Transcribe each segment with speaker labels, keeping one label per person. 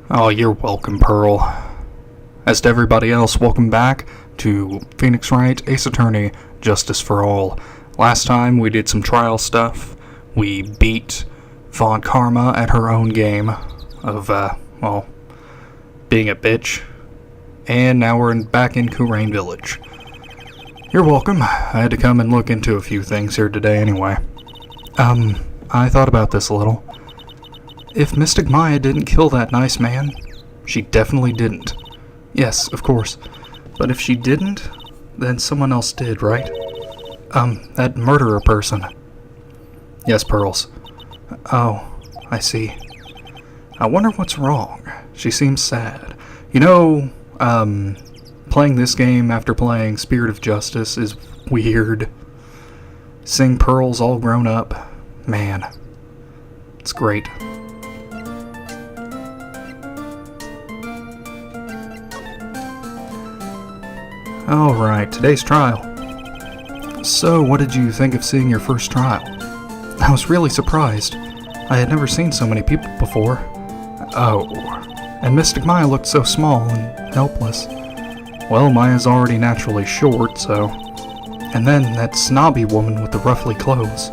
Speaker 1: Oh, you're welcome, Pearl. As to everybody else, welcome back to Phoenix Wright, Ace Attorney, Justice for All. Last time we did some trial stuff. We beat Von Karma at her own game of, being a bitch. And now we're back in Kurain Village. You're welcome. I had to come and look into a few things here today anyway. I thought about this a little. If Mystic Maya didn't kill that nice man, she definitely didn't. Yes, of course. But if she didn't, then someone else did, right? That murderer person. Yes, Pearls. Oh, I see. I wonder what's wrong. She seems sad. You know, playing this game after playing Spirit of Justice is weird. Seeing Pearls all grown up, man, it's great. Alright, today's trial. So, what did you think of seeing your first trial? I was really surprised. I had never seen so many people before. Oh, and Mystic Maya looked so small and helpless. Well, Maya's already naturally short, so... And then that snobby woman with the ruffly clothes.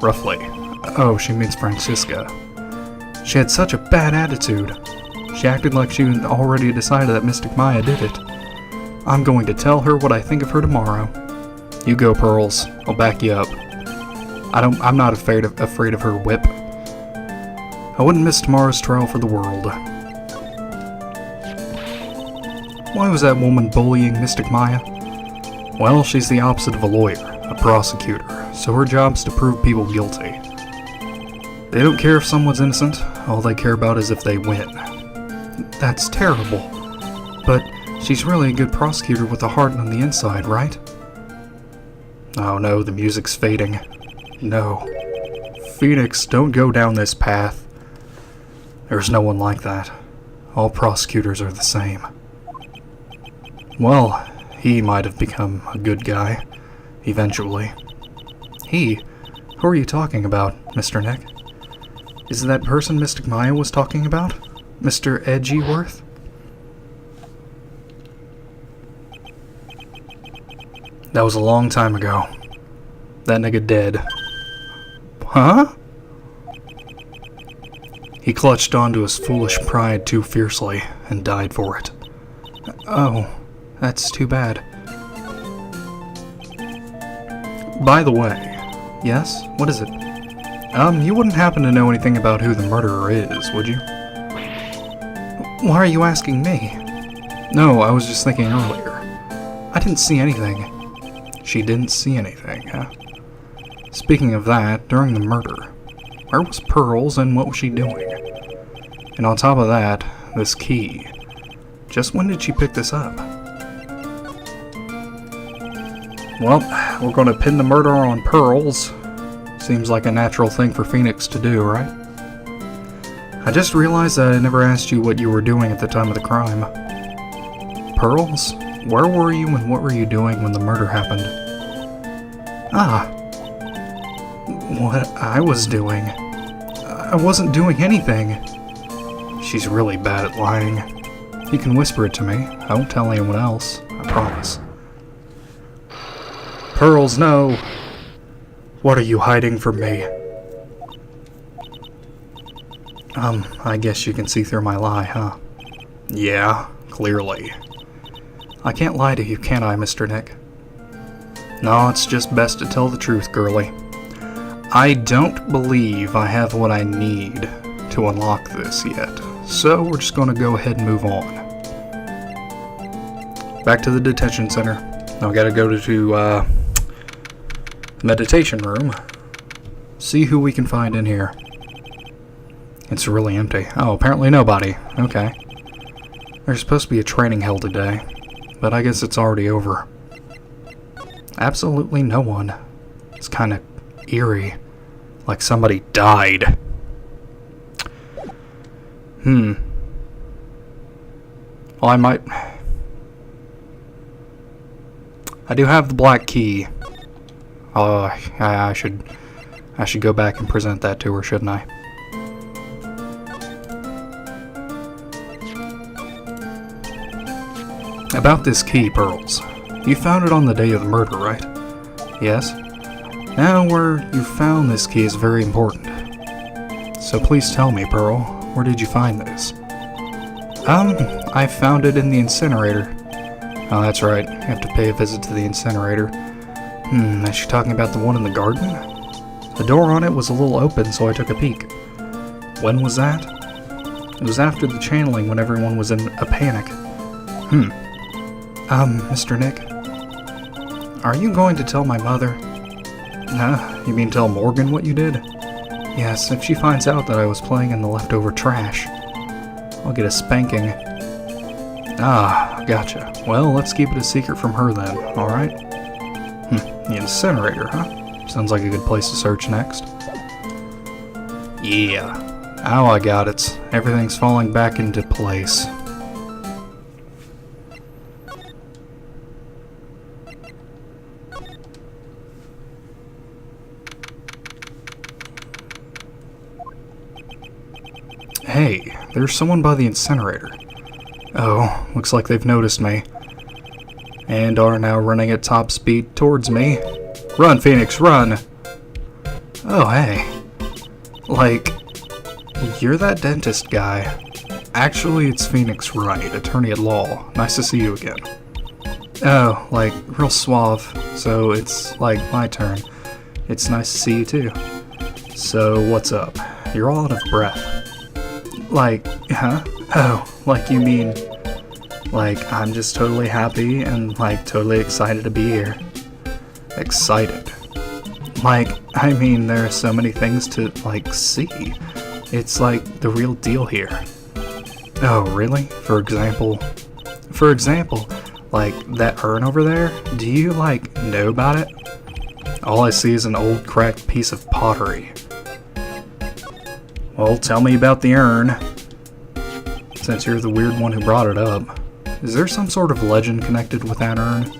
Speaker 1: Ruffly. Oh, she means Francisca. She had such a bad attitude. She acted like she had already decided that Mystic Maya did it. I'm going to tell her what I think of her tomorrow. You go, Pearls. I'll back you up. I'm not afraid of her whip. I wouldn't miss tomorrow's trial for the world. Why was that woman bullying Mystic Maya? Well, she's the opposite of a lawyer, a prosecutor, so her job's to prove people guilty. They don't care if someone's innocent, all they care about is if they win. That's terrible. But she's really a good prosecutor with a heart on the inside, right? Oh no, the music's fading. No. Phoenix, don't go down this path. There's no one like that. All prosecutors are the same. Well, he might have become a good guy, eventually. He? Who are you talking about, Mr. Nick? Is it that person Mystic Maya was talking about? Mr. Edgeworth? That was a long time ago. That nigga dead. Huh? He clutched onto his foolish pride too fiercely and died for it. Oh, that's too bad. By the way, yes? What is it? You wouldn't happen to know anything about who the murderer is, would you? Why are you asking me? No, I was just thinking earlier. I didn't see anything. She didn't see anything, huh? Speaking of that, during the murder, where was Pearls and what was she doing? And on top of that, this key. Just when did she pick this up? Well, we're going to pin the murder on Pearls. Seems like a natural thing for Phoenix to do, right? I just realized that I never asked you what you were doing at the time of the crime. Pearls? Where were you and what were you doing when the murder happened? Ah. What I was doing? I wasn't doing anything. She's really bad at lying. You can whisper it to me. I won't tell anyone else. I promise. Pearls, no. What are you hiding from me? I guess you can see through my lie, huh? Yeah, clearly. I can't lie to you, can I, Mr. Nick? No, it's just best to tell the truth, girlie. I don't believe I have what I need to unlock this yet, so we're just going to go ahead and move on. Back to the detention center. Now I gotta go to, meditation room. See who we can find in here. It's really empty. Oh, apparently nobody. Okay. There's supposed to be a training held today, but I guess it's already over. Absolutely no one. It's kind of eerie. Like somebody died. Well, I do have the black key. I should go back and present that to her, shouldn't I? About this key, Pearls. You found it on the day of the murder, right? Yes. Now, where you found this key is very important. So please tell me, Pearl, where did you find this? I found it in the incinerator. Oh, that's right. You have to pay a visit to the incinerator. Is she talking about the one in the garden? The door on it was a little open, so I took a peek. When was that? It was after the channeling when everyone was in a panic. Mr. Nick? Are you going to tell my mother? You mean tell Morgan what you did? Yes, if she finds out that I was playing in the leftover trash, I'll get a spanking. Ah, gotcha. Well, let's keep it a secret from her then, alright? The incinerator, huh? Sounds like a good place to search next. Yeah. Oh, I got it. Everything's falling back into place. Hey, there's someone by the incinerator. Oh, looks like they've noticed me. And are now running at top speed towards me. Run, Phoenix, run! Oh, hey. Like, you're that dentist guy. Actually, it's Phoenix Wright, attorney at law. Nice to see you again. Oh, like, real suave. So it's, like, my turn. It's nice to see you, too. So, what's up? You're all out of breath. Like, huh? Oh, like you mean, like, I'm just totally happy and, like, totally excited to be here. Excited. Like, I mean, there are so many things to, like, see. It's, like, the real deal here. Oh, really? For example, like, that urn over there? Do you, like, know about it? All I see is an old, cracked piece of pottery. Well, tell me about the urn. Since you're the weird one who brought it up. Is there some sort of legend connected with that urn?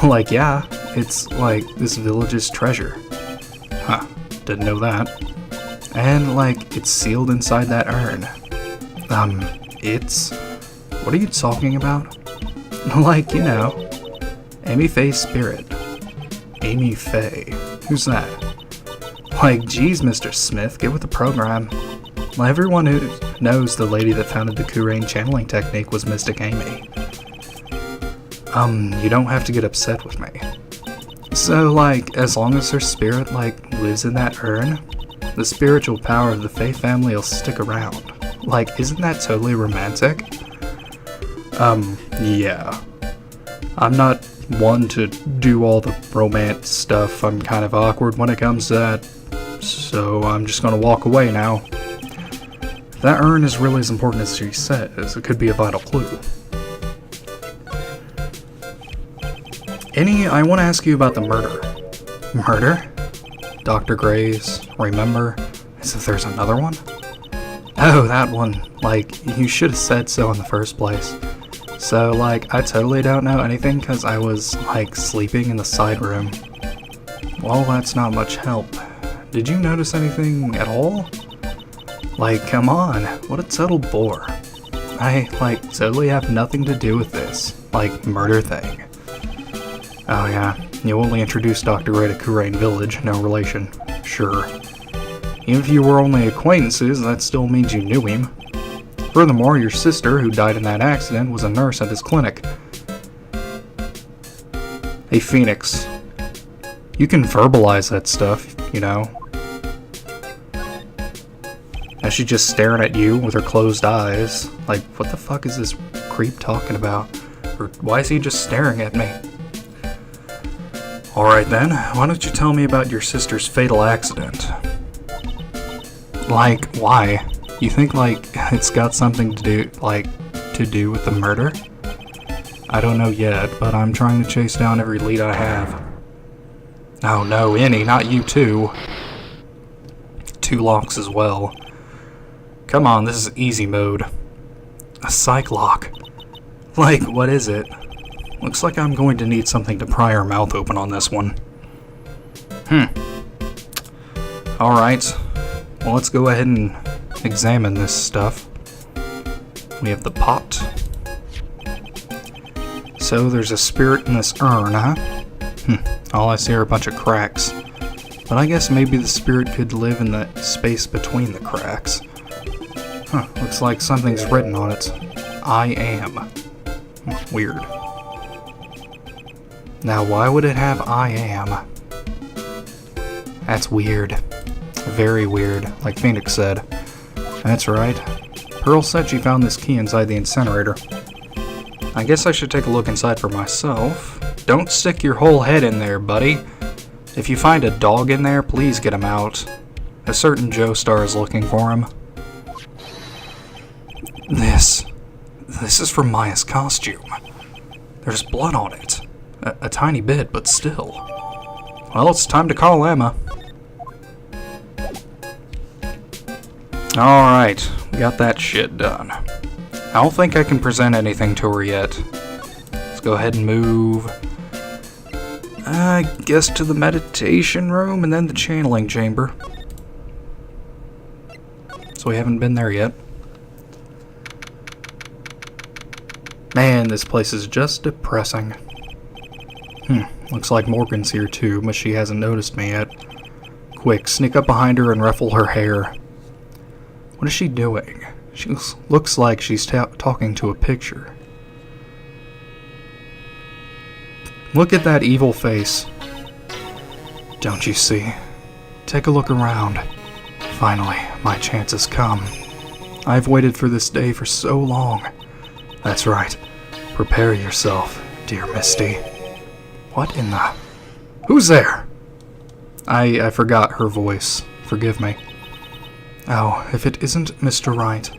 Speaker 1: Like, yeah, it's like this village's treasure. Huh, didn't know that. And, like, it's sealed inside that urn. What are you talking about? Like, you know, Amy Faye's spirit. Amy Faye. Who's that? Like, geez, Mr. Smith, get with the program. Well, everyone who knows the lady that founded the Kurain channeling technique was Mystic Amy. You don't have to get upset with me. So, like, as long as her spirit, like, lives in that urn, the spiritual power of the Faye family will stick around. Like, isn't that totally romantic? Yeah. I'm not one to do all the romance stuff. I'm kind of awkward when it comes to that. So I'm just gonna walk away now. If that urn is really as important as she says, it could be a vital clue. I want to ask you about the murder. Murder? Dr. Gray's, remember? As if there's another one? Oh, that one. Like, you should have said so in the first place. So, like, I totally don't know anything because I was, like, sleeping in the side room. Well, that's not much help. Did you notice anything at all? Like, come on, what a total bore. I, like, totally have nothing to do with this, like, murder thing. Oh yeah, you only introduced Dr. Gray to Kurain Village, no relation. Sure. Even if you were only acquaintances, that still means you knew him. Furthermore, your sister, who died in that accident, was a nurse at his clinic. Hey, Phoenix. You can verbalize that stuff, you know. Is she just staring at you with her closed eyes? Like, what the fuck is this creep talking about? Or why is he just staring at me? Alright then, why don't you tell me about your sister's fatal accident? Like, why? You think, like, it's got something to do with the murder? I don't know yet, but I'm trying to chase down every lead I have. Oh no, Annie, not you too. 2 locks as well. Come on, this is easy mode. A psych lock. Like, what is it? Looks like I'm going to need something to pry her mouth open on this one. Alright. Well, let's go ahead and examine this stuff. We have the pot. So there's a spirit in this urn, huh? All I see are a bunch of cracks. But I guess maybe the spirit could live in the space between the cracks. Looks like something's written on it. I am. Weird. Now, why would it have I am? That's weird. Very weird, like Phoenix said. That's right. Pearl said she found this key inside the incinerator. I guess I should take a look inside for myself. Don't stick your whole head in there, buddy. If you find a dog in there, please get him out. A certain Joestar is looking for him. This is from Maya's costume. There's blood on it. A tiny bit, but still. Well, it's time to call Emma. Alright, we got that shit done. I don't think I can present anything to her yet. Let's go ahead and move, I guess, to the meditation room and then the channeling chamber. So we haven't been there yet. Man, this place is just depressing. Looks like Morgan's here too, but she hasn't noticed me yet. Quick, sneak up behind her and ruffle her hair. What is she doing? She looks like she's talking to a picture. Look at that evil face. Don't you see? Take a look around. Finally, my chance has come. I've waited for this day for so long. That's right. Prepare yourself, dear Misty. What in the... Who's there? I forgot her voice. Forgive me. Oh, if it isn't Mr. Wright.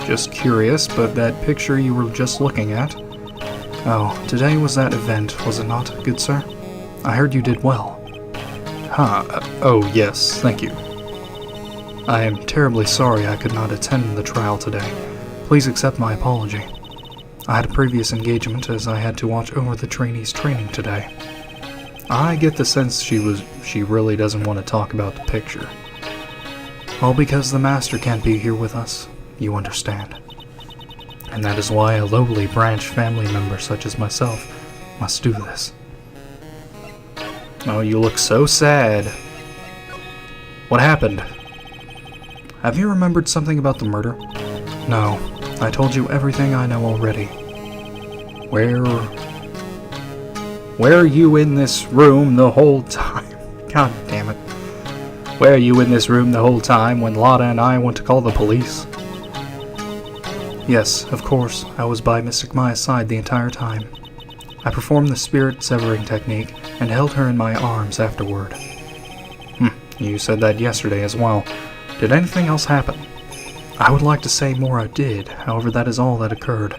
Speaker 1: Just curious, but that picture you were just looking at... Oh, today was that event, was it not, good sir? I heard you did well. Oh yes, thank you. I am terribly sorry I could not attend the trial today. Please accept my apology. I had a previous engagement as I had to watch over the trainees' training today. I get the sense she really doesn't want to talk about the picture. All because the master can't be here with us, you understand. And that is why a lowly branch family member such as myself must do this. Oh, you look so sad. What happened? Have you remembered something about the murder? No, I told you everything I know already. Where are you in this room the whole time? God damn it. Where are you in this room the whole time when Lotta and I went to call the police? Yes, of course, I was by Mystic Maya's side the entire time. I performed the spirit severing technique and held her in my arms afterward. You said that yesterday as well. Did anything else happen? I would like to say more I did, however that is all that occurred.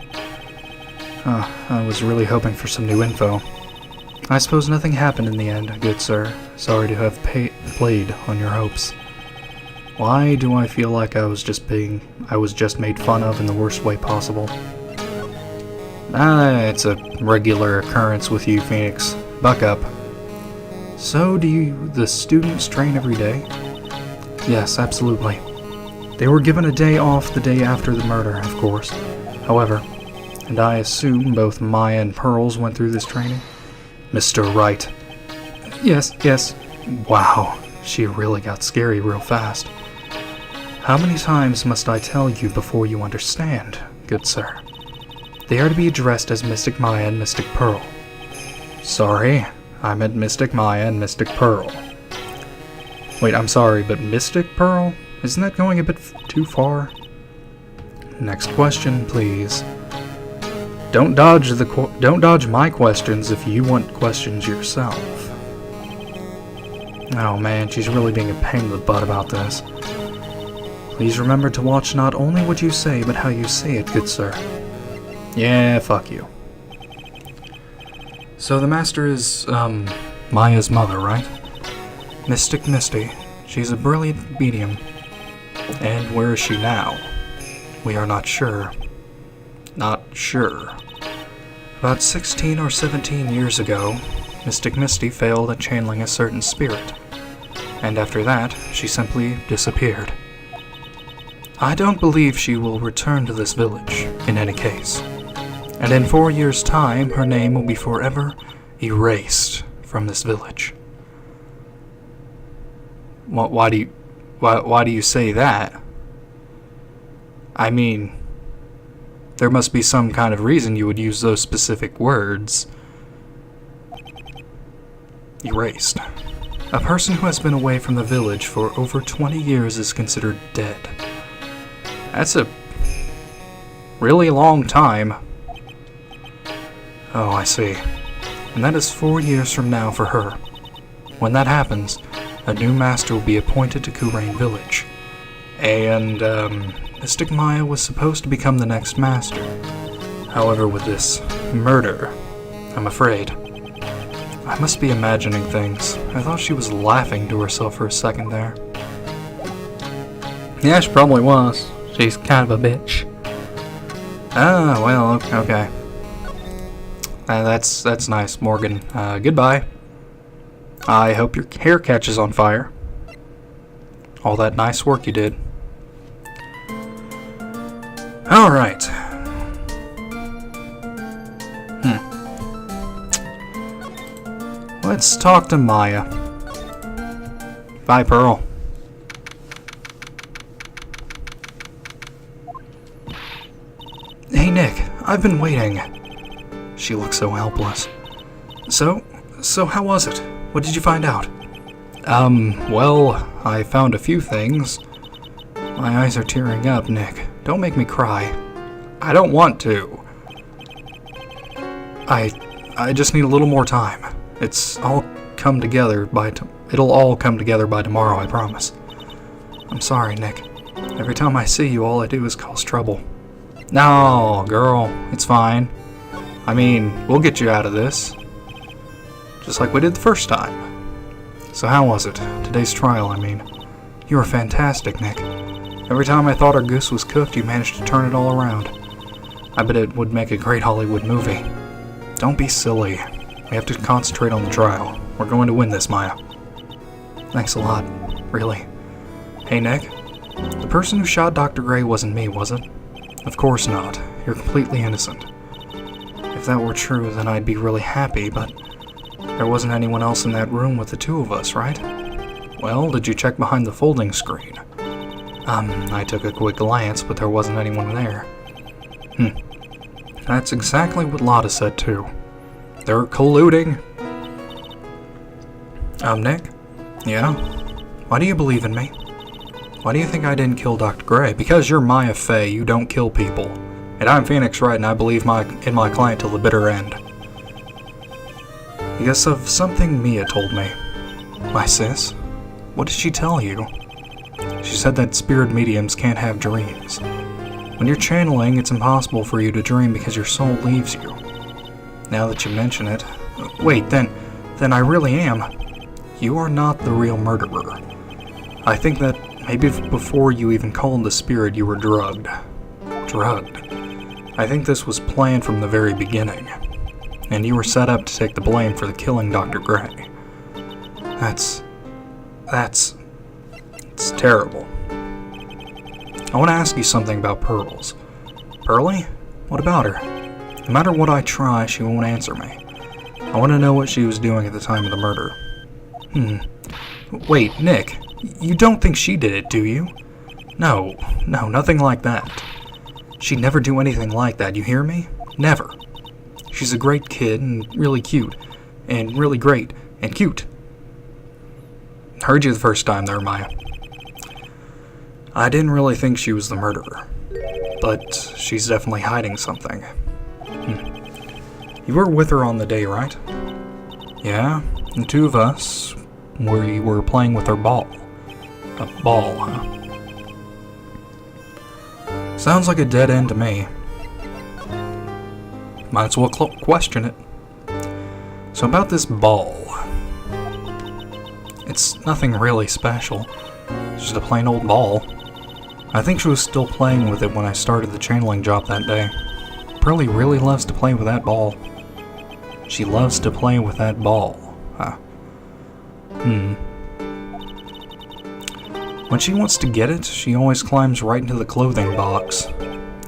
Speaker 1: I was really hoping for some new info. I suppose nothing happened in the end, good sir. Sorry to have played on your hopes. Why do I feel like I was just made fun of in the worst way possible? It's a regular occurrence with you, Phoenix. Buck up. So, the students train every day? Yes, absolutely. They were given a day off the day after the murder, of course. However, and I assume both Maya and Pearls went through this training? Mr. Wright. Yes. Wow, she really got scary real fast. How many times must I tell you before you understand, good sir? They are to be addressed as Mystic Maya and Mystic Pearl. Sorry, I meant Mystic Maya and Mystic Pearl. Wait, I'm sorry, but Mystic Pearl? Isn't that going a bit too far? Next question, please. Don't dodge my questions if you want questions yourself. Oh man, she's really being a pain in the butt about this. Please remember to watch not only what you say, but how you say it, good sir. Yeah, fuck you. So the master is, Maya's mother, right? Mystic Misty. She's a brilliant medium. And where is she now? We are not sure. Not sure. About 16 or 17 years ago, Mystic Misty failed at channeling a certain spirit. And after that, she simply disappeared. I don't believe she will return to this village, in any case. And in 4 years' time, her name will be forever erased from this village. Why do you say that? I mean, there must be some kind of reason you would use those specific words. Erased. A person who has been away from the village for over 20 years is considered dead. That's a really long time. Oh, I see. And that is 4 years from now for her. When that happens, a new master will be appointed to Kurain village. And, Mystic Maya was supposed to become the next master. However, with this murder, I'm afraid. I must be imagining things. I thought she was laughing to herself for a second there.
Speaker 2: Yeah, she probably was. She's kind of a bitch.
Speaker 1: Ah, well, okay. That's nice, Morgan. Goodbye. I hope your hair catches on fire. All that nice work you did. Alright. Let's talk to Maya. Bye, Pearl. Hey, Nick. I've been waiting. She looks so helpless. So how was it? What did you find out? Well, I found a few things. My eyes are tearing up, Nick. Don't make me cry. I don't want to. I just need a little more time. It'll all come together by tomorrow, I promise. I'm sorry, Nick. Every time I see you, all I do is cause trouble. No, girl, it's fine. I mean, we'll get you out of this. Just like we did the first time. So how was it? Today's trial, I mean. You were fantastic, Nick. Every time I thought our goose was cooked, you managed to turn it all around. I bet it would make a great Hollywood movie. Don't be silly. We have to concentrate on the trial. We're going to win this, Maya. Thanks a lot. Really. Hey, Nick. The person who shot Dr. Gray wasn't me, was it? Of course not. You're completely innocent. If that were true, then I'd be really happy, but there wasn't anyone else in that room with the two of us, right? Well, did you check behind the folding screen? I took a quick glance, but there wasn't anyone there. That's exactly what Lotta said, too. They're colluding. Nick? Yeah? Why do you believe in me? Why do you think I didn't kill Dr. Gray? Because you're Maya Fey, you don't kill people. And I'm Phoenix Wright, and I believe in my client till the bitter end. Because of something Mia told me. My sis? What did she tell you? She said that spirit mediums can't have dreams. When you're channeling, it's impossible for you to dream because your soul leaves you. Now that you mention it... Wait, then I really am. You are not the real murderer. I think that maybe before you even called the spirit, you were drugged. Drugged? I think this was planned from the very beginning. And you were set up to take the blame for the killing Dr. Gray. It's terrible. I want to ask you something about Pearls. Pearlie? What about her? No matter what I try, she won't answer me. I want to know what she was doing at the time of the murder. Wait, Nick, you don't think she did it, do you? No, nothing like that. She'd never do anything like that, you hear me? Never. She's a great kid and really cute. And really great and cute. Heard you the first time there, Maya. I didn't really think she was the murderer. But she's definitely hiding something. You were with her on the day, right? Yeah, the two of us, we were playing with her ball. A ball, huh? Sounds like a dead end to me. Might as well question it. So about this ball. It's nothing really special. It's just a plain old ball. I think she was still playing with it when I started the channeling job that day. Pearlie really loves to play with that ball. She loves to play with that ball. Huh. When she wants to get it, she always climbs right into the clothing box.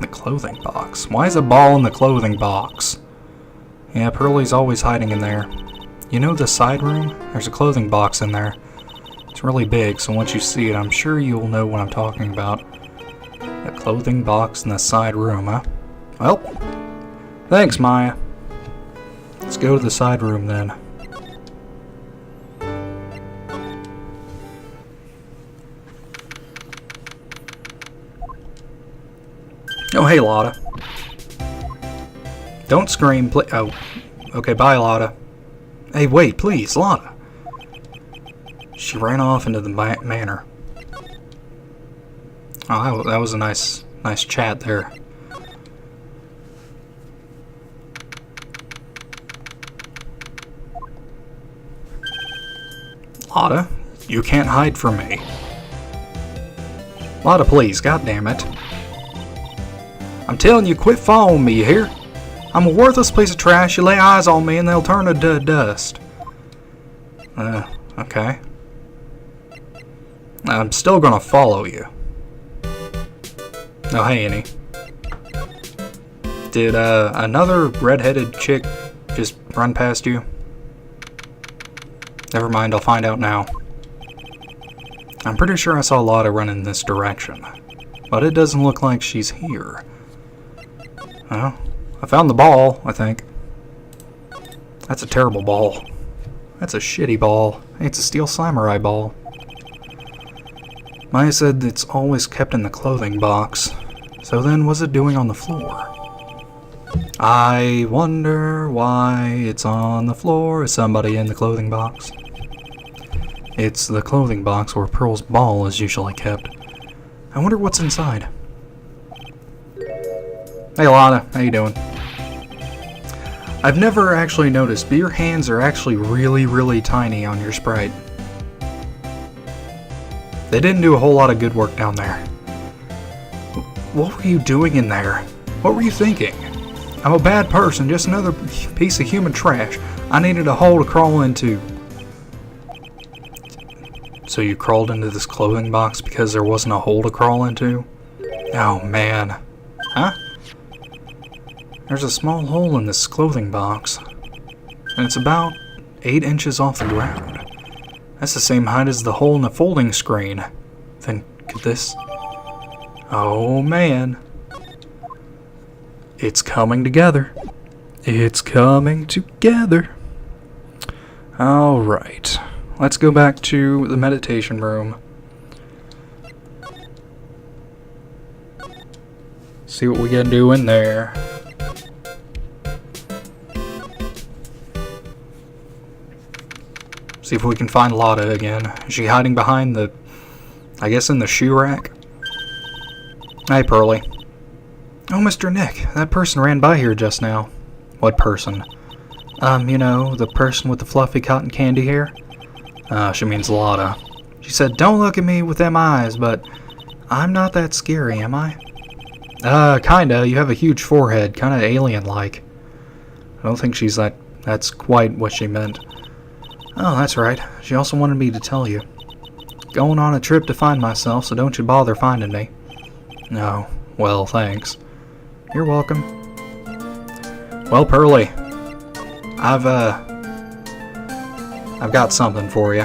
Speaker 1: The clothing box. Why is a ball in the clothing box? Yeah, Pearlie's always hiding in there. You know the side room? There's a clothing box in there. It's really big, so once you see it, I'm sure you'll know what I'm talking about. A clothing box in the side room, huh? Well, thanks, Maya. Let's go to the side room then. Oh, hey, Lotta. Don't scream, please. Oh, okay, bye, Lotta. Hey, wait, please, Lotta. She ran off into the manor. Oh, that was a nice chat there. Lotta, you can't hide from me. Lotta, please, goddammit. I'm telling you, quit following me, you hear? I'm a worthless piece of trash. You lay eyes on me and they'll turn to dust. Okay. I'm still gonna follow you. Oh, hey, Annie. Did, another red-headed chick just run past you? Never mind, I'll find out now. I'm pretty sure I saw Lotta run in this direction. But it doesn't look like she's here. Well, I found the ball, I think. That's a terrible ball. That's a shitty ball. It's a steel samurai ball. Maya said it's always kept in the clothing box. So then what's it doing on the floor? I wonder why it's on the floor. Is somebody in the clothing box? It's the clothing box where Pearl's ball is usually kept. I wonder what's inside. Hey, Lotta, how you doing? I've never actually noticed, but your hands are actually really, really tiny on your sprite. They didn't do a whole lot of good work down there. What were you doing in there? What were you thinking? I'm a bad person, just another piece of human trash. I needed a hole to crawl into. So you crawled into this clothing box because there wasn't a hole to crawl into? Oh, man. Huh? There's a small hole in this clothing box, and it's about 8 inches off the ground. That's the same height as the hole in the folding screen. Then could this... Oh man. It's coming together. It's coming together. Alright. Let's go back to the meditation room. See what we can do in there. See if we can find Lotta again. Is she hiding behind the... I guess in the shoe rack? Hey, Pearlie. Oh, Mr. Nick, that person ran by here just now. What person? You know, the person with the fluffy cotton candy hair? She means Lotta. She said, don't look at me with them eyes, but I'm not that scary, am I? Kinda. You have a huge forehead, kinda alien-like. I don't think that's quite what she meant. Oh, that's right. She also wanted me to tell you. Going on a trip to find myself, so don't you bother finding me. No. Well, thanks. You're welcome. Well, Pearlie, I've got something for you.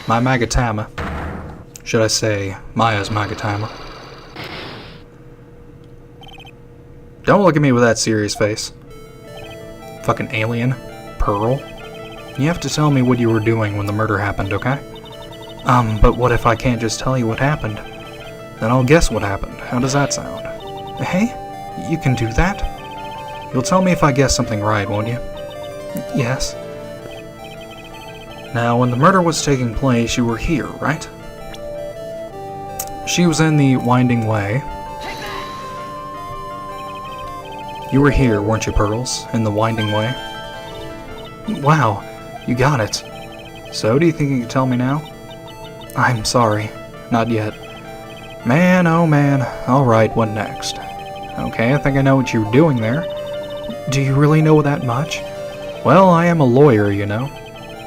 Speaker 1: My Magatama. Should I say, Maya's Magatama. Don't look at me with that serious face. Fucking alien. Pearl. You have to tell me what you were doing when the murder happened, okay? But what if I can't just tell you what happened? Then I'll guess what happened. How does that sound? Hey? You can do that? You'll tell me if I guess something right, won't you? Yes. Now, when the murder was taking place, you were here, right? She was in the winding way. You were here, weren't you, Pearls? In the winding way? Wow, you got it. So, do you think you can tell me now? I'm sorry. Not yet. Man, oh man. Alright, what next? Okay, I think I know what you were doing there. Do you really know that much? Well, I am a lawyer, you know.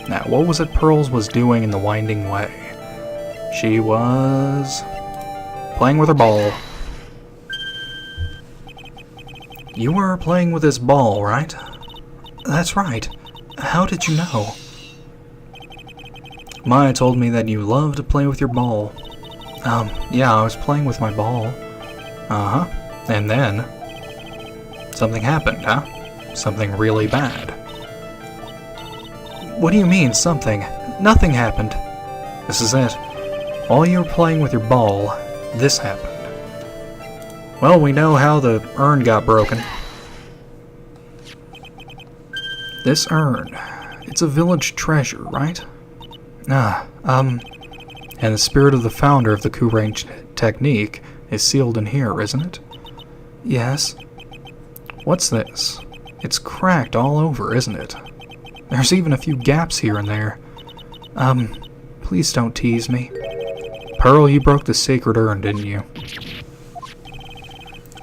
Speaker 1: Now, what was it Pearls was doing in the winding way? She was playing with her ball. You were playing with this ball, right? That's right. How did you know? Maya told me that you love to play with your ball. Yeah, I was playing with my ball. Uh-huh. And then something happened, huh? Something really bad. What do you mean, something? Nothing happened. This is it. While you were playing with your ball, this happened. Well, we know how the urn got broken. This urn, it's a village treasure, right? And the spirit of the founder of the Coup technique is sealed in here, isn't it? Yes. What's this? It's cracked all over, isn't it? There's even a few gaps here and there. Please don't tease me. Pearl, you broke the sacred urn, didn't you?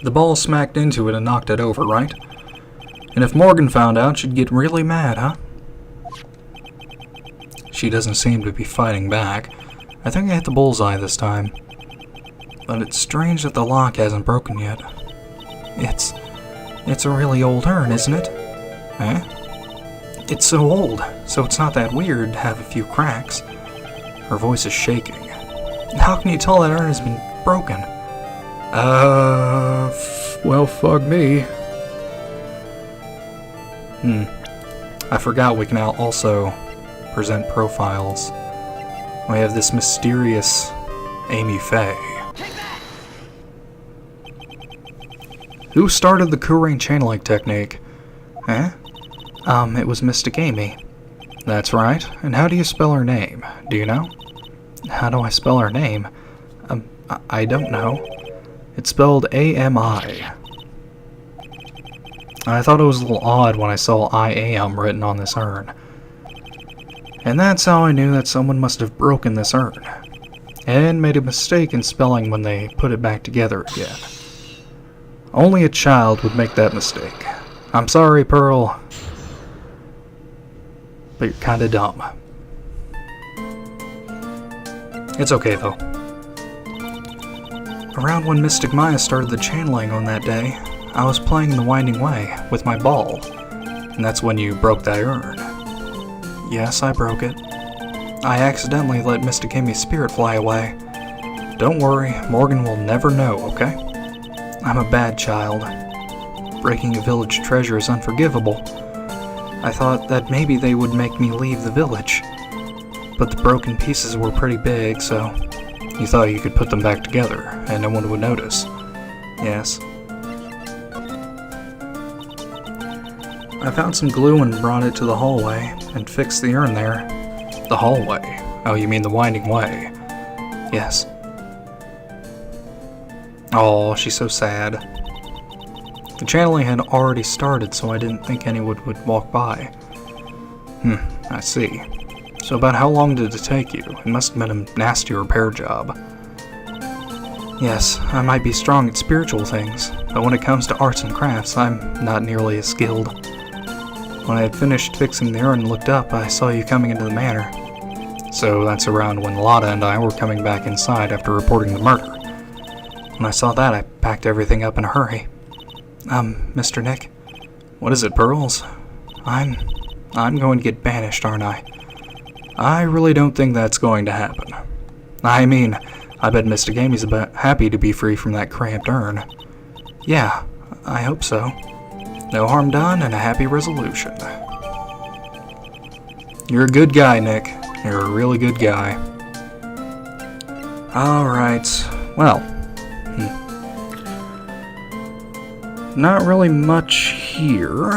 Speaker 1: The ball smacked into it and knocked it over, right? And if Morgan found out, she'd get really mad, huh? She doesn't seem to be fighting back. I think I hit the bullseye this time. But it's strange that the lock hasn't broken yet. It's a really old urn, isn't it? Eh? It's so old, so it's not that weird to have a few cracks. Her voice is shaking. How can you tell that urn has been broken? Well, fuck me. I forgot we can now also present profiles. We have this mysterious Amy Faye. Who started the Coup channeling technique? Eh? It was Mystic Amy. That's right. And how do you spell her name? Do you know? How do I spell her name? I don't know. It's spelled A-M-I. I thought it was a little odd when I saw I am written on this urn. And that's how I knew that someone must have broken this urn. And made a mistake in spelling when they put it back together again. Only a child would make that mistake. I'm sorry, Pearl. But you're kinda dumb. It's okay, though. Around when Mystic Maya started the channeling on that day, I was playing in the Winding Way with my ball. And that's when you broke that urn. Yes, I broke it. I accidentally let Mystic Amy's spirit fly away. Don't worry, Morgan will never know, okay? I'm a bad child. Breaking a village treasure is unforgivable. I thought that maybe they would make me leave the village. But the broken pieces were pretty big, so you thought you could put them back together, and no one would notice. Yes. I found some glue and brought it to the hallway, and fixed the urn there. The hallway? Oh, you mean the Winding Way? Yes. Oh, she's so sad. The channeling had already started, so I didn't think anyone would walk by. I see. So about how long did it take you? It must have been a nasty repair job. Yes, I might be strong at spiritual things, but when it comes to arts and crafts, I'm not nearly as skilled. When I had finished fixing the urn and looked up, I saw you coming into the manor. So that's around when Lotta and I were coming back inside after reporting the murder. When I saw that, I packed everything up in a hurry. Mr. Nick? What is it, Pearls? I'm going to get banished, aren't I? I really don't think that's going to happen. I mean, I bet Mystic Amy's happy to be free from that cramped urn. Yeah, I hope so. No harm done and a happy resolution. You're a good guy, Nick. You're a really good guy. Alright, well. Not really much here.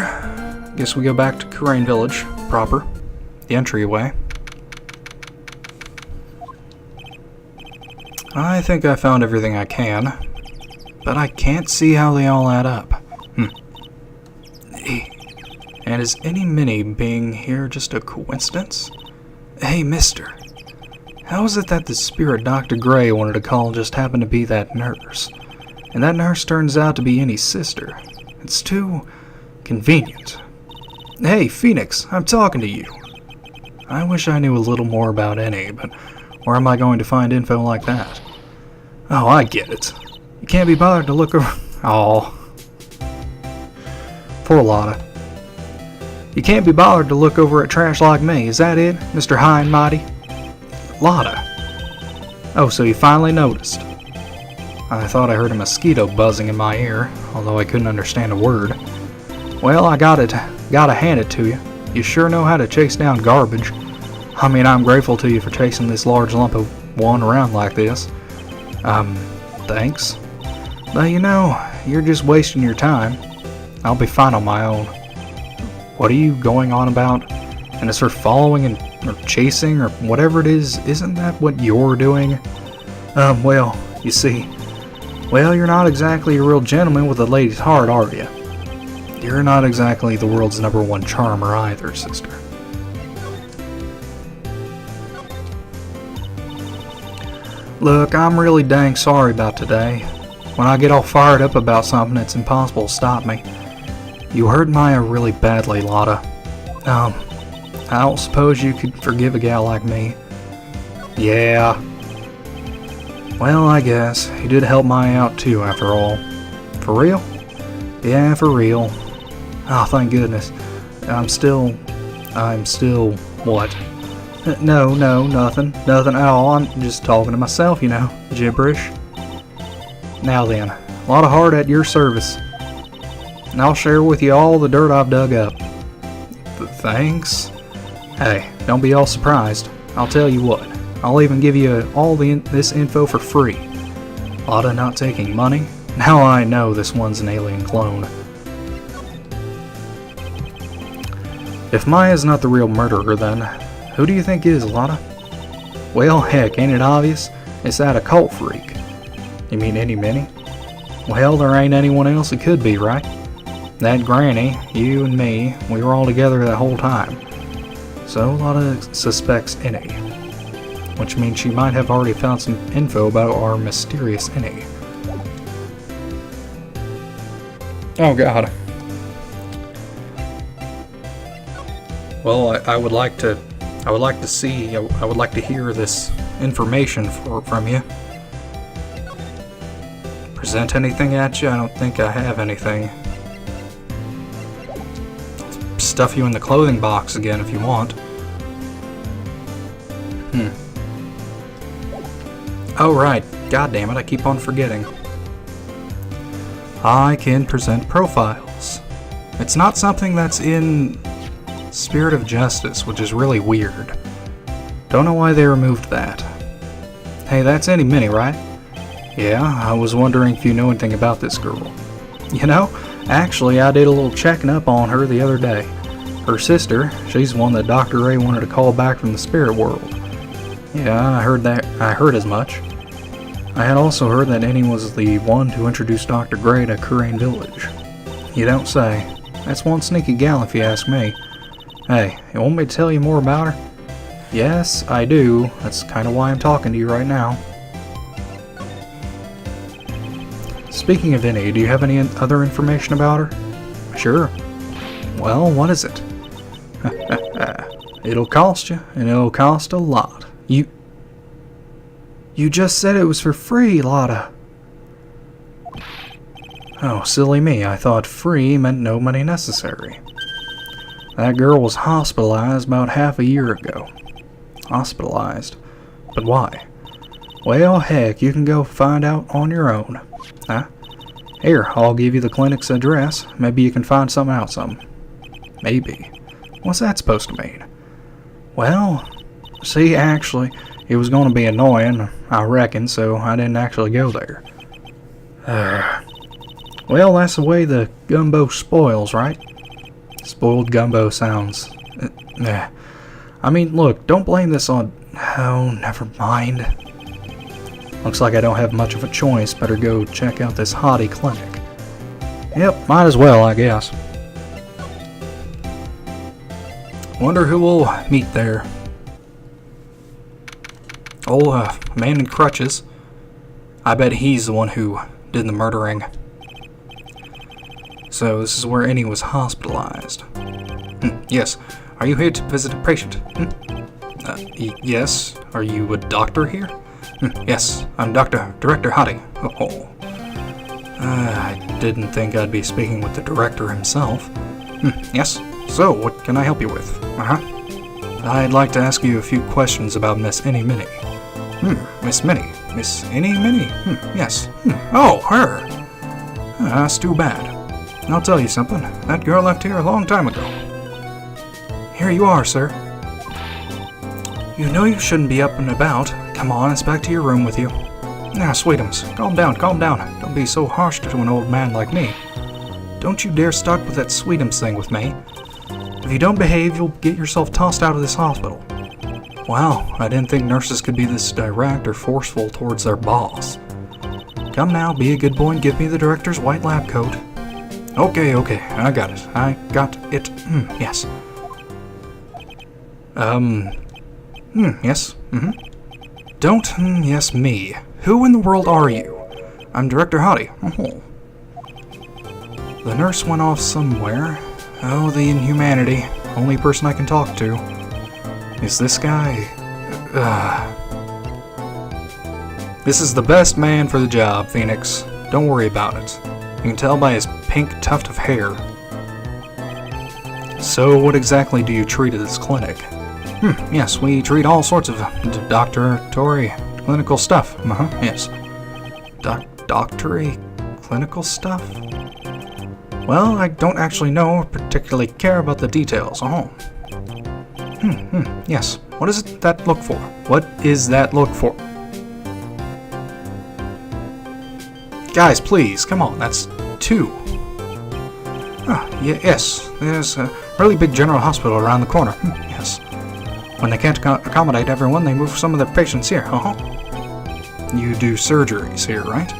Speaker 1: Guess we go back to Coup Village, proper. The entryway. I think I found everything I can, but I can't see how they all add up. And is any Minnie being here just a coincidence? Hey, mister. How is it that the spirit Dr. Gray wanted to call just happened to be that nurse? And that nurse turns out to be Annie's sister. It's too convenient. Hey, Phoenix, I'm talking to you. I wish I knew a little more about Annie, but Where am I going to find info like that? Oh, I get it. You can't be bothered to look over... Oh. Poor Lotta. You can't be bothered to look over at trash like me, is that it, Mr. High and Mighty? Lotta. Oh, so you finally noticed. I thought I heard a mosquito buzzing in my ear, although I couldn't understand a word. Well, I gotta hand it to you. You sure know how to chase down garbage. I mean, I'm grateful to you for chasing this large lump of one around like this. Thanks. But you know, you're just wasting your time. I'll be fine on my own. What are you going on about? And it's her following or chasing or whatever it is, isn't that what you're doing? Well, you see, well, you're not exactly a real gentleman with a lady's heart, are you? You're not exactly the world's #1 charmer either, sister. Look, I'm really dang sorry about today. When I get all fired up about something, it's impossible to stop me. You hurt Maya really badly, Lotta. I don't suppose you could forgive a gal like me. Yeah. Well, I guess. You did help Maya out too, after all. For real? Yeah, for real. Oh, thank goodness. I'm still, what? No, nothing at all. I'm just talking to myself, you know, gibberish. Now then, a lot of heart at your service. And I'll share with you all the dirt I've dug up. Thanks? Hey, don't be all surprised. I'll tell you what. I'll even give you all this info for free. Lotta not taking money? Now I know this one's an alien clone. If Maya's not the real murderer, then who do you think is, Lotta? Well, heck, ain't it obvious? It's that occult freak. You mean any mini? Well, there ain't anyone else it could be, right? That granny, you and me, we were all together that whole time. So Lotta suspects Innie, which means she might have already found some info about our mysterious Innie. Oh God. Well, I would like to hear this information from you. Present anything at you? I don't think I have anything. Stuff you in the clothing box again if you want. Oh right, god damn it, I keep on forgetting. I can present profiles. It's not something that's in Spirit of Justice, which is really weird. Don't know why they removed that. Hey, that's Annie Minnie, right? Yeah, I was wondering if you know anything about this girl. You know, actually I did a little checking up on her the other day. Her sister, she's the one that Dr. Ray wanted to call back from the spirit world. Yeah, I heard as much. I had also heard that Annie was the one to introduce Dr. Gray to Kurain Village. You don't say. That's one sneaky gal if you ask me. Hey, you want me to tell you more about her? Yes, I do. That's kind of why I'm talking to you right now. Speaking of Annie, do you have any other information about her? Sure. Well, what is it? It'll cost you, and it'll cost a lot. You just said it was for free, Lotta. Oh, silly me. I thought free meant no money necessary. That girl was hospitalized about half a year ago. Hospitalized? But why? Well, heck, you can go find out on your own. Huh? Here, I'll give you the clinic's address. Maybe you can find something out some. Maybe. What's that supposed to mean? Well, see, actually, it was going to be annoying, I reckon, so I didn't actually go there. Well, that's the way the gumbo spoils, right? Spoiled gumbo sounds... I mean, look, don't blame this on... Oh, never mind. Looks like I don't have much of a choice. Better go check out this hottie clinic. Yep, might as well, I guess. Wonder who we'll meet there. Oh, man in crutches. I bet he's the one who did the murdering. So this is where Annie was hospitalized. Yes. Are you here to visit a patient? Yes? Are you a doctor here? Yes, I'm Director Hottie. Oh. I didn't think I'd be speaking with the director himself. Yes? So, what can I help you with? I'd like to ask you a few questions about Miss Any Minnie. Miss Minnie? Miss Any Minnie? Yes. Oh, her! That's too bad. I'll tell you something. That girl left here a long time ago. Here you are, sir. You know you shouldn't be up and about. Come on, it's back to your room with you. Now, Sweetums, calm down. Don't be so harsh to an old man like me. Don't you dare start with that Sweetums thing with me. If you don't behave, you'll get yourself tossed out of this hospital. Wow, I didn't think nurses could be this direct or forceful towards their boss. Come now, be a good boy and give me the director's white lab coat. Okay, I got it. Yes. Yes, Don't, yes, me. Who in the world are you? I'm Director Hottie. Oh. The nurse went off somewhere. Oh, the inhumanity. Only person I can talk to. Is this guy? This is the best man for the job, Phoenix. Don't worry about it. You can tell by his pink tuft of hair. So, what exactly do you treat at this clinic? Yes, we treat all sorts of doctoratory clinical stuff. Yes. Doctory clinical stuff? Well, I don't actually know or particularly care about the details. Yes. What is it that look for? What is that look for? Guys, please, come on, that's 2. Yes, there's a really big general hospital around the corner. Yes. When they can't accommodate everyone, they move some of their patients here. You do surgeries here, right?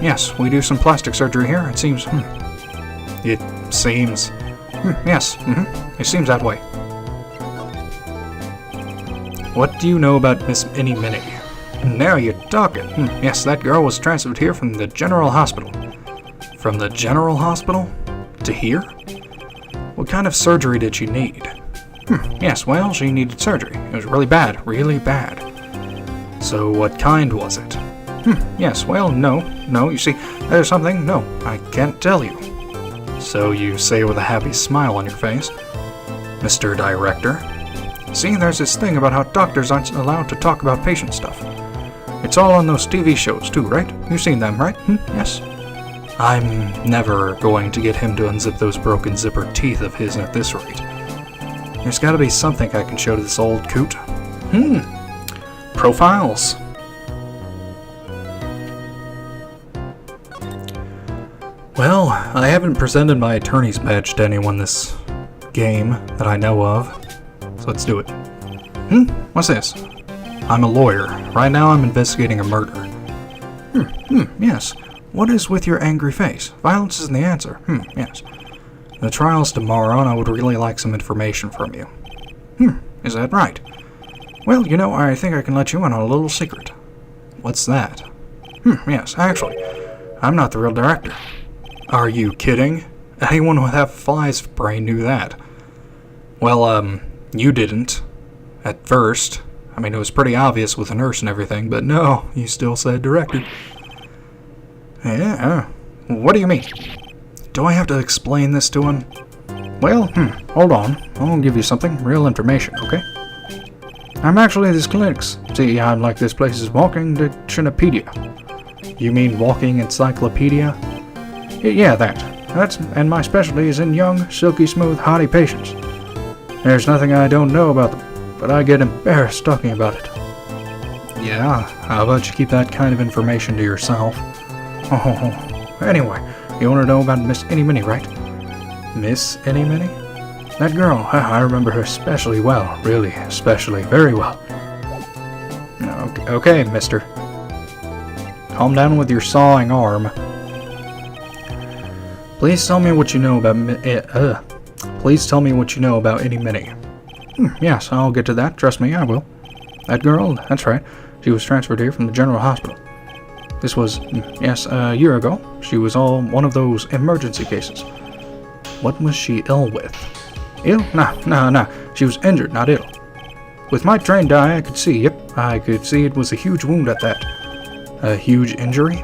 Speaker 1: Yes, we do some plastic surgery here. It seems. It seems. Yes. It seems that way. What do you know about Miss Any Minnie? Now you're talking. Yes, that girl was transferred here from the general hospital. From the general hospital? To here? What kind of surgery did she need? Yes, well, she needed surgery. It was really bad. So what kind was it? Yes, well, no, you see, there's something, no, I can't tell you. So you say with a happy smile on your face, Mr. Director. See, there's this thing about how doctors aren't allowed to talk about patient stuff. It's all on those TV shows too, right? You've seen them, right? Yes. I'm never going to get him to unzip those broken zipper teeth of his at this rate. There's gotta be something I can show to this old coot. Profiles. Well, I haven't presented my attorney's badge to anyone this game that I know of. So let's do it. What's this? I'm a lawyer. Right now I'm investigating a murder. Yes. What is with your angry face? Violence isn't the answer. Yes. The trial's tomorrow, and I would really like some information from you. Is that right? Well, you know, I think I can let you in on a little secret. What's that? Yes, actually, I'm not the real director. Are you kidding? Anyone with half a fly's brain knew that. Well, you didn't. At first. I mean, it was pretty obvious with the nurse and everything, but no, you still said director. Yeah, what do you mean? Do I have to explain this to him? Well, hold on. I'll give you something, real information, okay? I'm actually this clinic's. See, I'm like this place's walking dictionopedia. You mean walking encyclopedia? Yeah, and my specialty is in young, silky smooth, hottie patients. There's nothing I don't know about them, but I get embarrassed talking about it. Yeah, how about you keep that kind of information to yourself? Anyway, you want to know about Miss Any Minnie, right? Miss Any Minnie? That girl, I remember her especially well. Really, especially, very well. Okay, mister. Calm down with your sawing arm. Please tell me what you know about Please tell me what you know about Any Minnie. Yes, I'll get to that. Trust me, I will. That girl, that's right. She was transferred here from the general hospital. This was, a year ago. She was one of those emergency cases. What was she ill with? Ill? Nah. She was injured, not ill. With my trained eye, I could see, I could see it was a huge wound at that. A huge injury?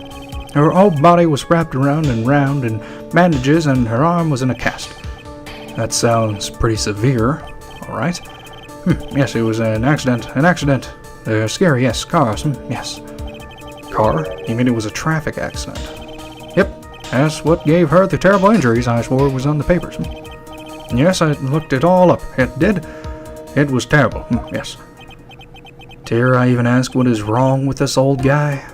Speaker 1: Her whole body was wrapped around and round in bandages, and her arm was in a cast. That sounds pretty severe, alright. Yes, it was an accident. Scary, yes. Cars, yes. Car? You mean it was a traffic accident? Yep, that's what gave her the terrible injuries I swore was on the papers. Yes, I looked it all up. It did. It was terrible, yes. Dare I even ask what is wrong with this old guy?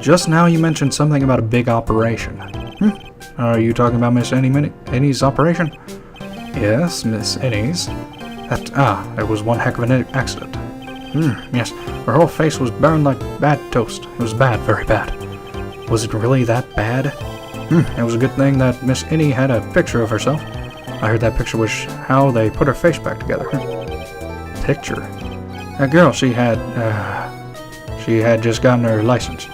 Speaker 1: Just now you mentioned something about a big operation. Are you talking about Miss Annie's operation? Yes, Miss Annie's. It was one heck of an accident. Yes, her whole face was burned like bad toast. It was bad, very bad. Was it really that bad? It was a good thing that Miss Annie had a picture of herself. I heard that picture was how they put her face back together. Picture? That girl, she had just gotten her license.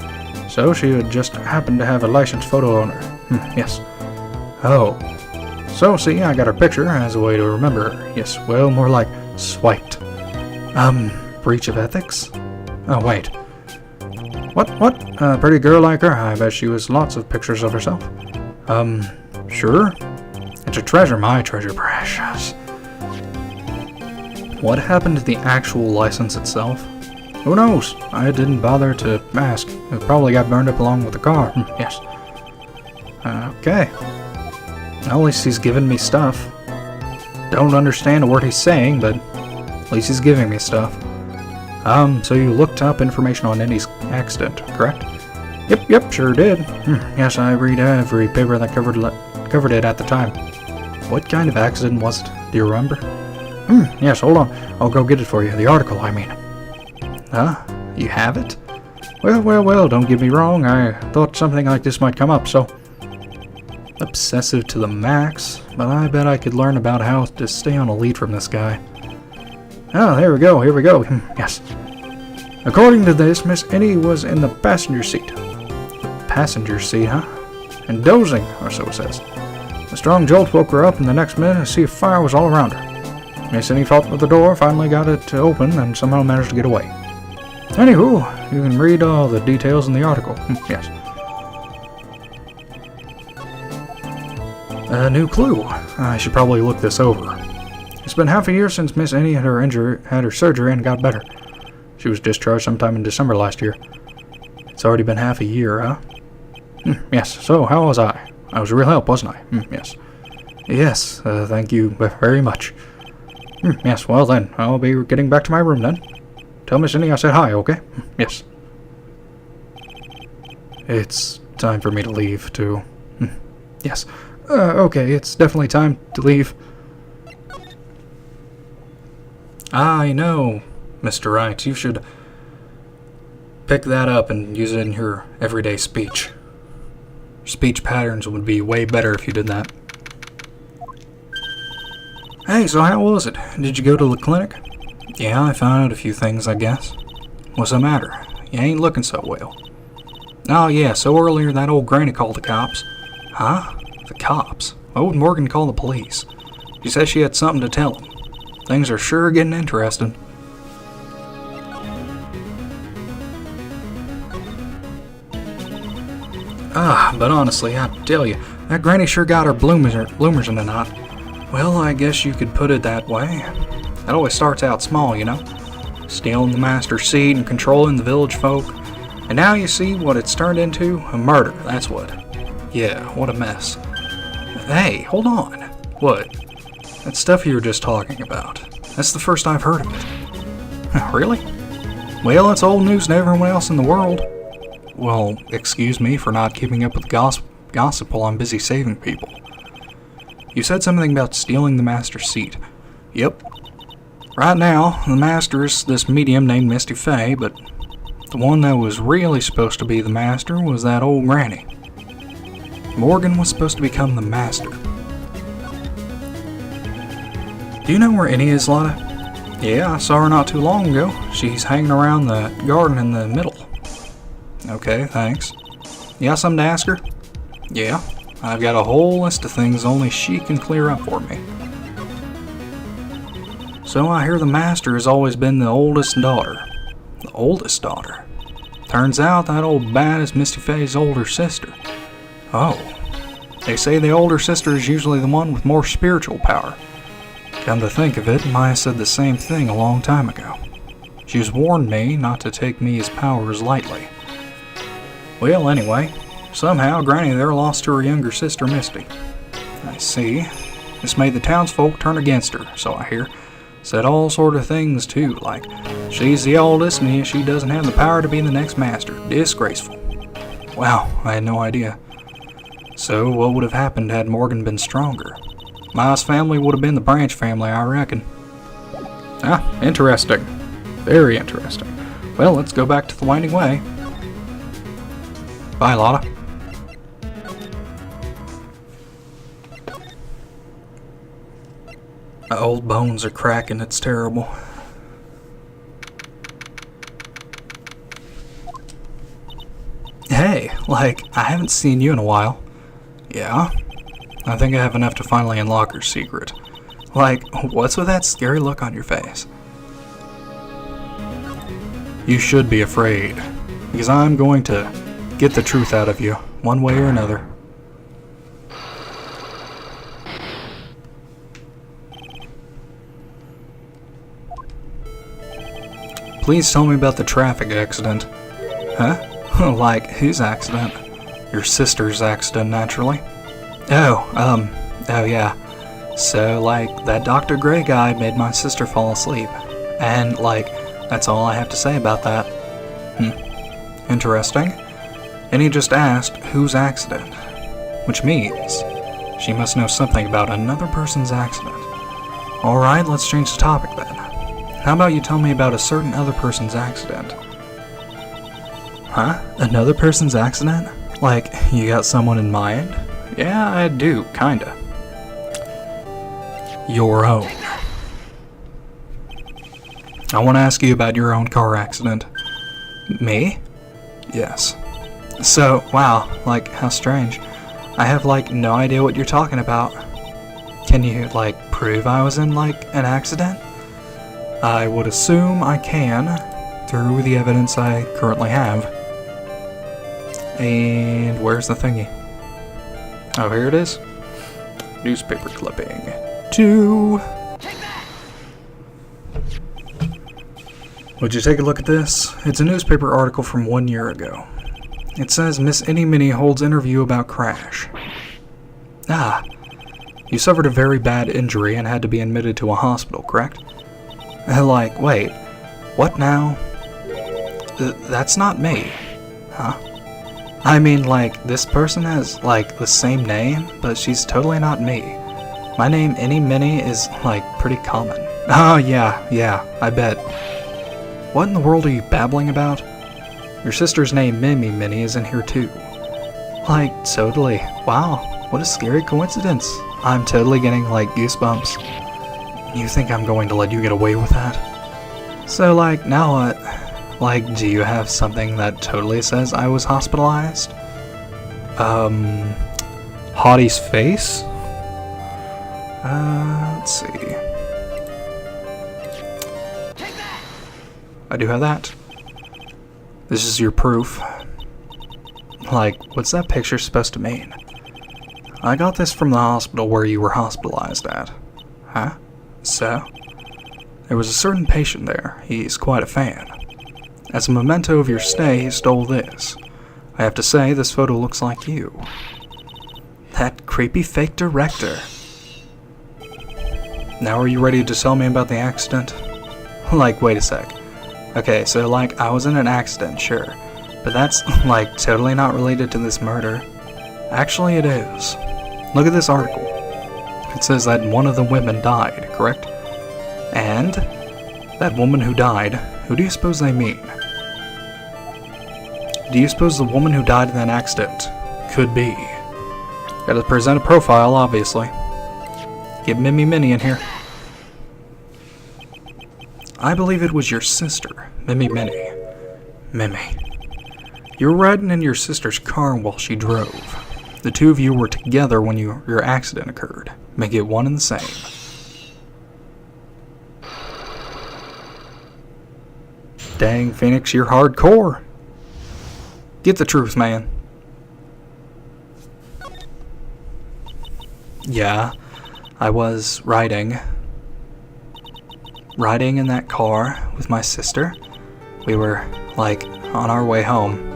Speaker 1: So she would just happen to have a license photo on her. Yes. Oh. So, see, I got her picture as a way to remember her. Yes, well, more like swiped. Breach of ethics? Oh, wait. What? A pretty girl like her? I bet she was lots of pictures of herself. Sure. It's a treasure, my treasure, precious. What happened to the actual license itself? Who knows? I didn't bother to ask. It probably got burned up along with the car. Yes. Okay. At least he's giving me stuff. Don't understand a word he's saying, but at least he's giving me stuff. So you looked up information on Annie's accident, correct? Yep, sure did. Yes, I read every paper that covered it at the time. What kind of accident was it? Do you remember? Yes, hold on. I'll go get it for you. The article, I mean. Huh? You have it? Well, don't get me wrong. I thought something like this might come up, so... Obsessive to the max, but I bet I could learn about how to stay on a lead from this guy. Oh, here we go. Yes. According to this, Miss Annie was in the passenger seat. The passenger seat, huh? And dozing, or so it says. A strong jolt woke her up, and the next minute a sea of fire was all around her. Miss Annie fought with the door, finally got it to open, and somehow managed to get away. Anywho, you can read all the details in the article. Yes. A new clue. I should probably look this over. It's been half a year since Miss Annie had her surgery and got better. She was discharged sometime in December last year. It's already been half a year, huh? Yes, so how was I? I was a real help, wasn't I? Yes. Yes, thank you very much. Yes, well then, I'll be getting back to my room then. Tell Miss Annie I said hi, okay? Yes. It's time for me to leave, too. Yes. Okay, it's definitely time to leave. I know, Mr. Wright, you should pick that up and use it in your everyday speech. Speech patterns would be way better if you did that. Hey, so how was it? Did you go to the clinic? Yeah, I found out a few things, I guess. What's the matter? You ain't looking so well. Oh yeah, so earlier that old granny called the cops. Huh? The cops? Why would Morgan call the police? She said she had something to tell him. Things are sure getting interesting. But honestly, I tell you, that granny sure got her bloomers in a knot. Well, I guess you could put it that way. That always starts out small, you know? Stealing the master's seat and controlling the village folk. And now you see what it's turned into? A murder, that's what. Yeah, what a mess. Hey, hold on. What? That stuff you were just talking about. That's the first I've heard of it. Really? Well, it's old news to everyone else in the world. Well, excuse me for not keeping up with gossip while I'm busy saving people. You said something about stealing the master's seat. Yep. Right now, the master is this medium named Misty Fay, but the one that was really supposed to be the master was that old granny. Morgan was supposed to become the master. Do you know where Annie is, Lotta? Yeah, I saw her not too long ago. She's hanging around the garden in the middle. Okay, thanks. You got something to ask her? Yeah, I've got a whole list of things only she can clear up for me. So I hear the master has always been the oldest daughter. The oldest daughter? Turns out that old bat is Misty Faye's older sister. Oh. They say the older sister is usually the one with more spiritual power. Come to think of it, Maya said the same thing a long time ago. She's warned me not to take Mia's powers lightly. Well, anyway, somehow Granny there lost to her younger sister Misty. I see. This made the townsfolk turn against her, so I hear. Said all sort of things too, like she's the oldest and she doesn't have the power to be the next master. Disgraceful. Wow, I had no idea. So what would have happened had Morgan been stronger? Maya's family would have been the Branch family, I reckon. Ah, interesting. Very interesting. Well, let's go back to the Winding Way. Bye, Lotta. My old bones are cracking, it's terrible. Hey, like, I haven't seen you in a while. Yeah? I think I have enough to finally unlock her secret. Like, what's with that scary look on your face? You should be afraid, because I'm going to get the truth out of you, one way or another. Please tell me about the traffic accident. Huh? Like, whose accident? Your sister's accident, naturally. Oh yeah. So, like, that Dr. Gray guy made my sister fall asleep. And, like, that's all I have to say about that. Interesting. And he just asked, whose accident? Which means, she must know something about another person's accident. Alright, let's change the topic then. How about you tell me about a certain other person's accident? Huh? Another person's accident? Like, you got someone in mind? Yeah, I do, kinda. Your own. I want to ask you about your own car accident. Me? Yes. So, wow, like, how strange. I have, like, no idea what you're talking about. Can you, like, prove I was in, like, an accident? I would assume I can, through the evidence I currently have. And where's the thingy? Oh, here it is. Newspaper clipping. 2. Would you take a look at this? It's a newspaper article from 1 year ago. It says Miss Innie Minnie holds interview about crash. Ah, you suffered a very bad injury and had to be admitted to a hospital, correct? Like, wait, what now? That's not me. Huh? I mean, like, this person has, like, the same name, but she's totally not me. My name, Innie Minnie, is, like, pretty common. Oh, yeah, I bet. What in the world are you babbling about? Your sister's name, Mimi Minnie, is in here too. Like, totally. Wow, what a scary coincidence. I'm totally getting, like, goosebumps. You think I'm going to let you get away with that? So, like, now what? Like, do you have something that totally says I was hospitalized? Hottie's face? Let's see. I do have that. This is your proof. Like, what's that picture supposed to mean? I got this from the hospital where you were hospitalized at. Huh? So? There was a certain patient there. He's quite a fan. As a memento of your stay, he stole this. I have to say, this photo looks like you. That creepy fake director. Now are you ready to tell me about the accident? Like, wait a sec. Okay, so like, I was in an accident, sure. But that's, like, totally not related to this murder. Actually, it is. Look at this article. It says that one of the women died, correct? And that woman who died, who do you suppose they mean? Do you suppose the woman who died in that accident could be? Gotta present a profile, obviously. Get Mimi Minnie in here. I believe it was your sister, Mimi Minnie. Mimi. You were riding in your sister's car while she drove. The two of you were together when your accident occurred. Make it one and the same. Dang, Phoenix, you're hardcore. Get the truth, man. Yeah, I was riding in that car with my sister. We were, like, on our way home.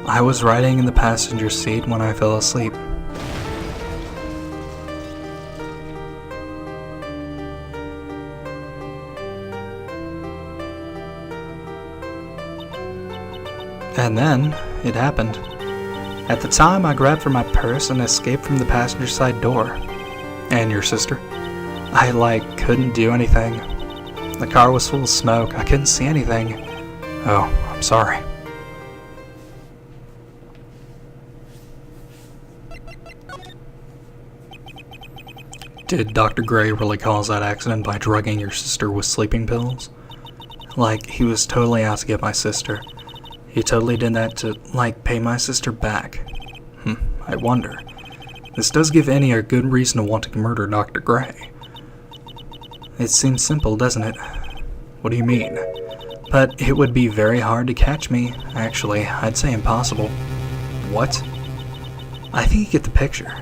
Speaker 1: I was riding in the passenger seat when I fell asleep. And then, it happened. At the time, I grabbed for my purse and escaped from the passenger side door. And your sister? I, couldn't do anything. The car was full of smoke. I couldn't see anything. Oh, I'm sorry. Did Dr. Gray really cause that accident by drugging your sister with sleeping pills? He was totally out to get my sister. He totally did that to, pay my sister back. I wonder. This does give Annie a good reason to want to murder Dr. Gray. It seems simple, doesn't it? What do you mean? But it would be very hard to catch me. Actually, I'd say impossible. What? I think you get the picture.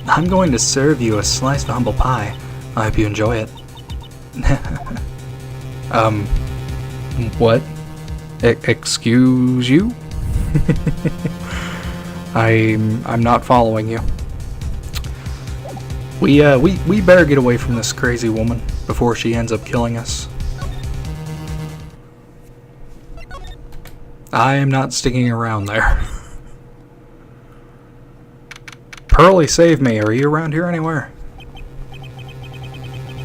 Speaker 1: I'm going to serve you a slice of humble pie. I hope you enjoy it. What? Excuse you? I'm not following you. We better get away from this crazy woman before she ends up killing us. I am not sticking around there. Pearly, save me. Are you around here anywhere?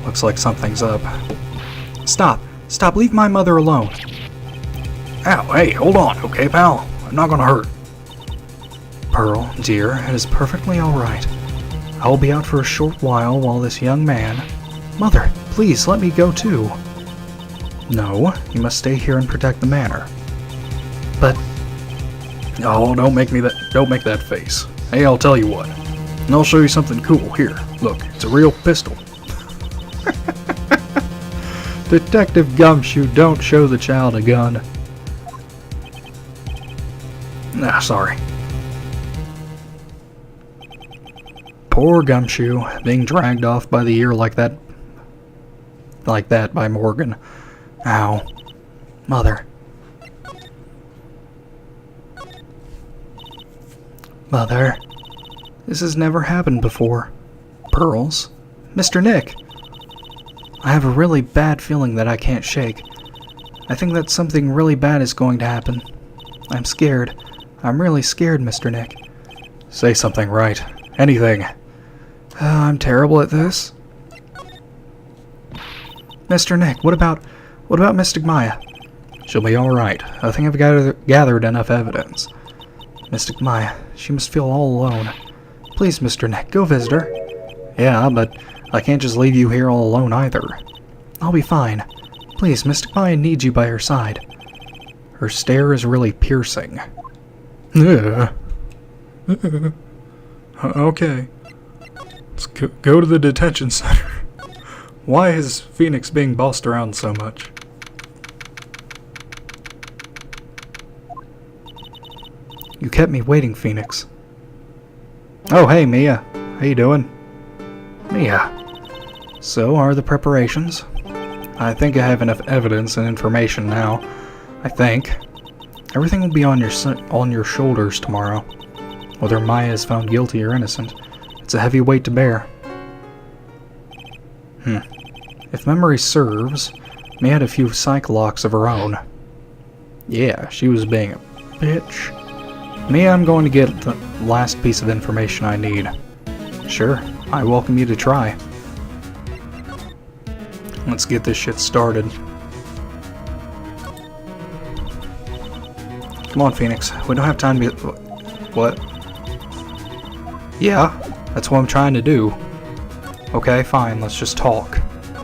Speaker 1: Looks like something's up. Stop. Stop. Leave my mother alone. Ow, hey, hold on, okay, pal? I'm not gonna hurt. Pearl, dear, it is perfectly alright. I will be out for a short while this young man... Mother, please, let me go too. No, you must stay here and protect the manor. But... Oh, don't make that face. Hey, I'll tell you what. And I'll show you something cool. Here, look, it's a real pistol. Detective Gumshoe, don't show the child a gun. Sorry. Poor Gumshoe, being dragged off by the ear like that by Morgan. Ow. Mother. Mother. This has never happened before. Pearls? Mr. Nick! I have a really bad feeling that I can't shake. I think that something really bad is going to happen. I'm scared. I'm really scared, Mr. Nick. Say something, Wright. Anything. I'm terrible at this. Mr. Nick, what about Mystic Maya? She'll be alright. I think I've gathered enough evidence. Mystic Maya, she must feel all alone. Please, Mr. Nick, go visit her. Yeah, but I can't just leave you here all alone either. I'll be fine. Please, Mystic Maya needs you by her side. Her stare is really piercing. Okay. Let's go to the detention center. Why is Phoenix being bossed around so much? You kept me waiting, Phoenix. Oh, hey, Mia. How you doing? Mia. So, are the preparations? I think I have enough evidence and information now. I think. Everything will be on your shoulders tomorrow. Whether Maya is found guilty or innocent. It's a heavy weight to bear. If memory serves, Mia had a few psych locks of her own. Yeah, she was being a bitch. Mia, I'm going to get the last piece of information I need. Sure, I welcome you to try. Let's get this shit started. Come on, Phoenix. We don't have time to be... What? Yeah, that's what I'm trying to do. Okay, fine, let's just talk.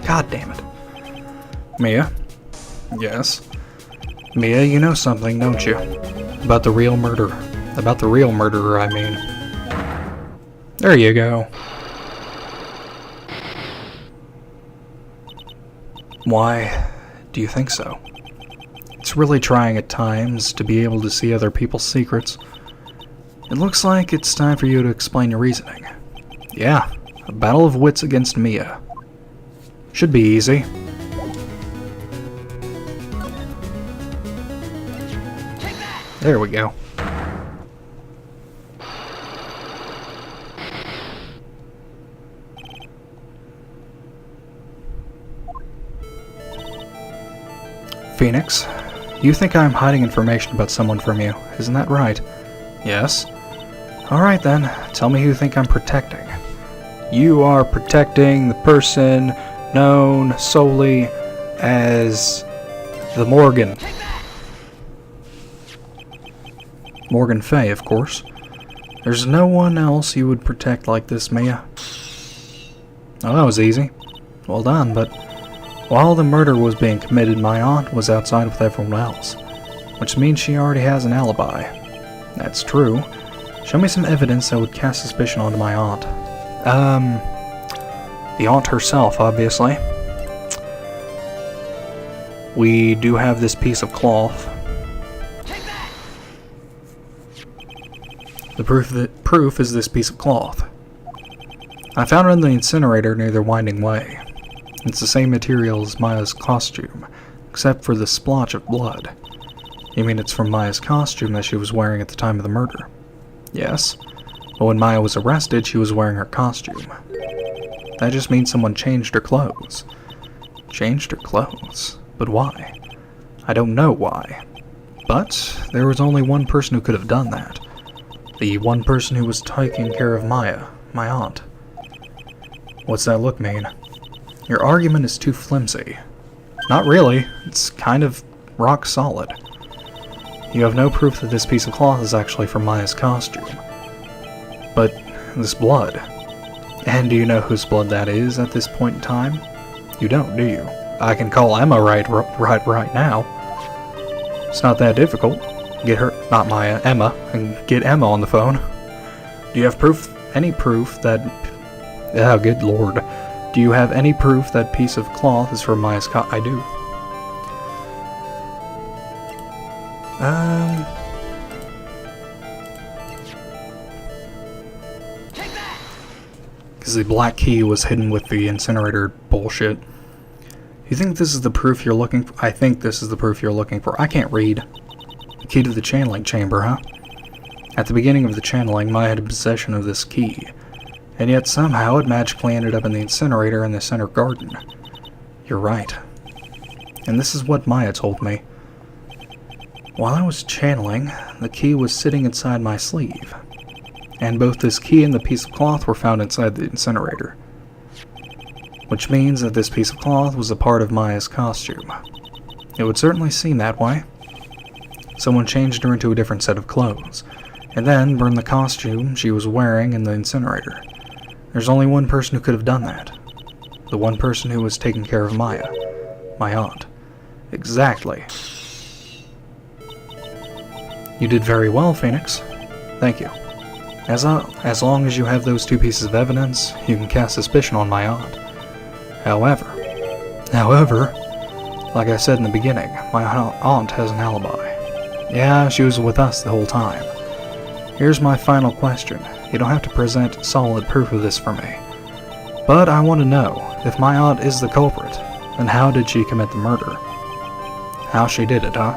Speaker 1: God damn it. Mia? Yes? Mia, you know something, don't you? About the real murder. About the real murderer, I mean. There you go. Why do you think so? It's really trying at times to be able to see other people's secrets. It looks like it's time for you to explain your reasoning. Yeah, a battle of wits against Mia. Should be easy. There we go. Phoenix, you think I'm hiding information about someone from you, isn't that right? Yes. Alright then, tell me who you think I'm protecting. You are protecting the person known solely as the Morgan. Morgan Fay, of course. There's no one else you would protect like this, Mia. Oh, that was easy. Well done, but while the murder was being committed, my aunt was outside with everyone else, which means she already has an alibi. That's true. Show me some evidence that would cast suspicion onto my aunt. The aunt herself, obviously. We do have this piece of cloth. The proof is this piece of cloth. I found it in the incinerator near the Winding Way. It's the same material as Maya's costume, except for the splotch of blood. You mean it's from Maya's costume that she was wearing at the time of the murder? Yes, but when Maya was arrested, she was wearing her costume. That just means someone changed her clothes. Changed her clothes? But why? I don't know why. But there was only one person who could have done that. The one person who was taking care of Maya, my aunt. What's that look mean? Your argument is too flimsy. Not really, it's kind of rock solid. You have no proof that this piece of cloth is actually from Maya's costume. But this blood. And do you know whose blood that is at this point in time? You don't, do you? I can call Emma right now. It's not that difficult. Get her, not Maya, Emma, and get Emma on the phone. Do you have proof, any proof that... Oh, good lord. Do you have any proof that piece of cloth is from Maya's I do. Because the black key was hidden with the incinerator bullshit. You think this is the proof you're looking for? I think this is the proof you're looking for. I can't read. The key to the channeling chamber, huh? At the beginning of the channeling, Maya had possession of this key. And yet somehow it magically ended up in the incinerator in the center garden. You're right. And this is what Maya told me. While I was channeling, the key was sitting inside my sleeve. And both this key and the piece of cloth were found inside the incinerator. Which means that this piece of cloth was a part of Maya's costume. It would certainly seem that way. Someone changed her into a different set of clothes, and then burned the costume she was wearing in the incinerator. There's only one person who could have done that. The one person who was taking care of Maya. My aunt. Exactly. You did very well, Phoenix. Thank you. As long as you have those two pieces of evidence, you can cast suspicion on my aunt. However, like I said in the beginning, my aunt has an alibi. Yeah, she was with us the whole time. Here's my final question. You don't have to present solid proof of this for me. But I want to know, if my aunt is the culprit, then how did she commit the murder? How she did it, huh?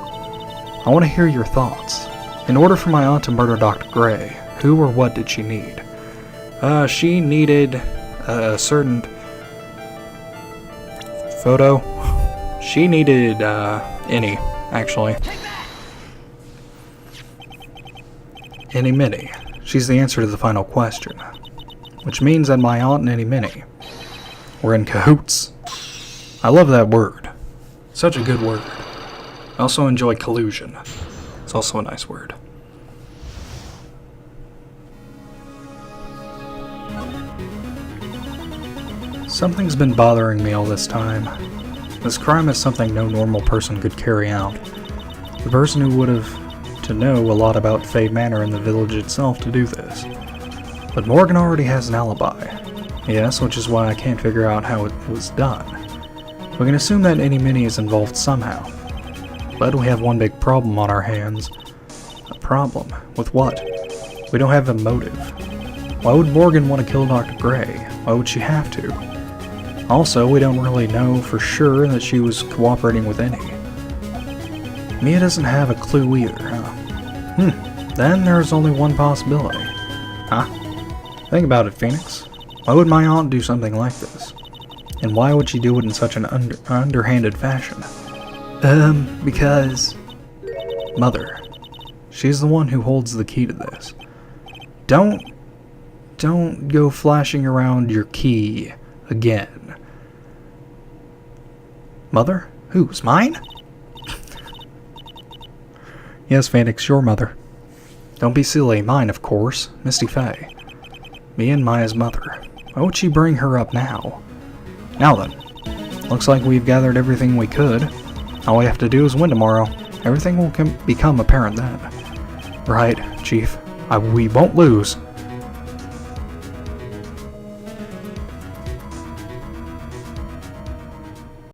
Speaker 1: I want to hear your thoughts. In order for my aunt to murder Dr. Gray, who or what did she need? She needed a certain photo. She needed, any, actually. Any Minnie. She's the answer to the final question. Which means that my aunt and Any Minnie were in cahoots. I love that word. Such a good word. I also enjoy collusion. It's also a nice word. Something's been bothering me all this time. This crime is something no normal person could carry out. The person who would have to know a lot about Fay Manor and the village itself to do this. But Morgan already has an alibi. Yes, which is why I can't figure out how it was done. We can assume that any Minnie is involved somehow. But we have one big problem on our hands. A problem? With what? We don't have a motive. Why would Morgan want to kill Dr. Gray? Why would she have to? Also, we don't really know for sure that she was cooperating with any. Mia doesn't have a clue either, huh? Then there's only one possibility. Huh? Think about it, Phoenix. Why would my aunt do something like this? And why would she do it in such an underhanded fashion? Because... Mother. She's the one who holds the key to this. Don't go flashing around your key again. Mother? Whose? Mine? Yes, Phoenix, your mother. Don't be silly. Mine, of course. Misty Faye. Me and Maya's mother. Why would she bring her up now? Now then. Looks like we've gathered everything we could. All we have to do is win tomorrow. Everything will become apparent then. Right, Chief. We won't lose.